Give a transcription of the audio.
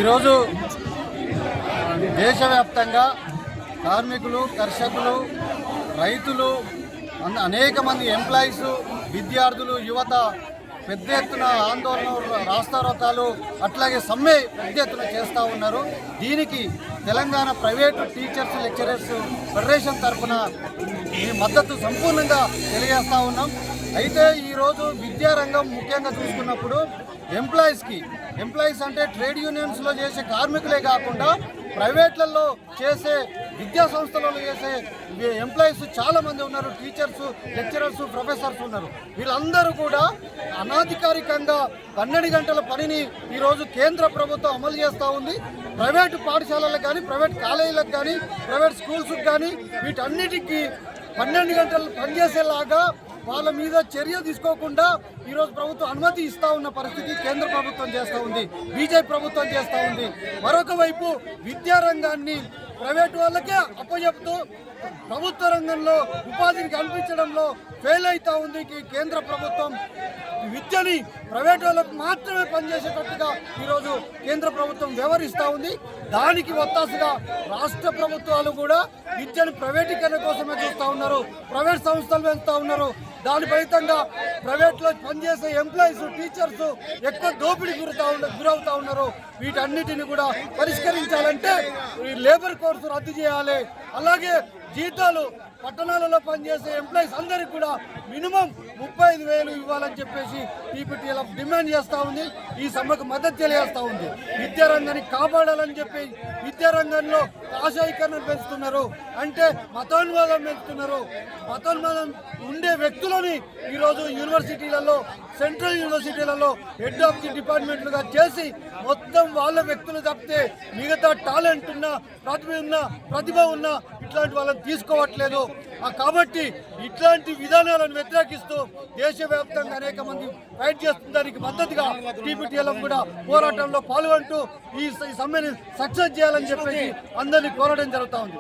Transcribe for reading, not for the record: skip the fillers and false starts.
ఈరోజు దేశవ్యాప్తంగా కార్మికులు, కర్షకులు, రైతులు, అనేక మంది ఎంప్లాయీస్, విద్యార్థులు, యువత పెద్ద ఎత్తున ఆందోళన, రాస్తారోకాలు, అట్లాగే సమ్మె పెద్ద ఎత్తున చేస్తూ ఉన్నారు. దీనికి Telangana private teachers, lecturers federation తరఫున ఈ మద్దతు సంపూర్ణంగా తెలియజేస్తూ ఉన్నాం. అయితే ఈరోజు విద్యారంగం ముఖ్యంగా చూసుకున్నప్పుడు ఎంప్లాయీస్ అంటే ట్రేడ్ యూనియన్స్లో చేసే కార్మికులే కాకుండా ప్రైవేట్లలో చేసే విద్యా సంస్థలలో చేసే ఎంప్లాయీస్ చాలామంది ఉన్నారు. టీచర్స్, లెక్చరర్స్, ప్రొఫెసర్స్ ఉన్నారు. వీళ్ళందరూ కూడా అనాధికారికంగా 12 గంటల పనిని ఈరోజు కేంద్ర ప్రభుత్వం అమలు చేస్తూ ఉంది. ప్రైవేటు పాఠశాలలకు కానీ, ప్రైవేట్ కాలేజీలకు కానీ, ప్రైవేట్ స్కూల్స్కి కానీ వీటన్నిటికీ 12 గంటలు పనిచేసేలాగా వాళ్ళ మీద చర్య తీసుకోకుండా ఈరోజు ప్రభుత్వం అనుమతి ఇస్తూ ఉన్న పరిస్థితి కేంద్ర ప్రభుత్వం చేస్తూ ఉంది, బీజేపీ ప్రభుత్వం చేస్తూ ఉంది. మరొక వైపు విద్యారంగాన్ని ప్రైవేటు వాళ్ళకే అప్పచెప్తూ ప్రభుత్వ రంగంలో ఉపాధిని కల్పించడంలో ఫెయిల్ అవుతూ ఉంది. కేంద్ర ప్రభుత్వం విద్యని ప్రైవేట్ వాళ్ళకు మాత్రమే పనిచేసేటట్టుగా ఈరోజు కేంద్ర ప్రభుత్వం వ్యవహరిస్తూ ఉంది. దానికి ఒత్తాసుగా రాష్ట్ర ప్రభుత్వాలు కూడా విద్యను ప్రైవేటీకరణ కోసమే చూస్తూ ఉన్నారు. ప్రైవేట్ సంస్థలు పెంచుతూ ఉన్నారు. దాని ఫలితంగా ప్రైవేట్లో పనిచేసే ఎంప్లాయీస్, టీచర్స్ ఎక్కువ దోపిడీ గురవుతూ ఉన్నారు. వీటన్నిటిని కూడా పరిష్కరించాలంటే ఈ లేబర్ కోర్సు రద్దు చేయాలి. అలాగే జీతాలు పట్టణాలలో పనిచేసే ఎంప్లాయీస్ అందరికీ కూడా మినిమం 35,000 ఇవ్వాలని చెప్పేసి టీపీటీఎల్ఎఫ్ డిమాండ్ చేస్తూ ఉంది. ఈ సమ్మెకు మద్దతు తెలియజేస్తూ ఉంది. విద్యారంగాన్ని కాపాడాలని చెప్పి విద్యారంగంలో ఆశాయీకరణను పెంచుతున్నారు, అంటే మతోన్మాదం పెంచుతున్నారు. మతోన్మాదం ఉండే వ్యక్తులని ఈరోజు యూనివర్సిటీలలో, సెంట్రల్ యూనివర్సిటీలలో హెడ్ ఆఫ్ ది డిపార్ట్మెంట్లుగా చేసి మొత్తం వాళ్ళ వ్యక్తులు తప్పితే మిగతా టాలెంట్ ఉన్న, ప్రతిభ ఉన్న ఇట్లాంటి వాళ్ళని తీసుకోవట్లేదు. కాబట్టి ఇట్లాంటి విధానాలను వ్యతిరేకిస్తూ దేశవ్యాప్తంగా అనేక మంది ఫైట్ చేస్తున్న దానికి మద్దతుగా టీపీటీఎల్ఎఫ్ కూడా పోరాటంలో పాల్గొంటూ ఈ సమ్మెని సక్సెస్ చేయాలని చెప్పేసి అందరినీ కోరడం జరుగుతూ ఉంది.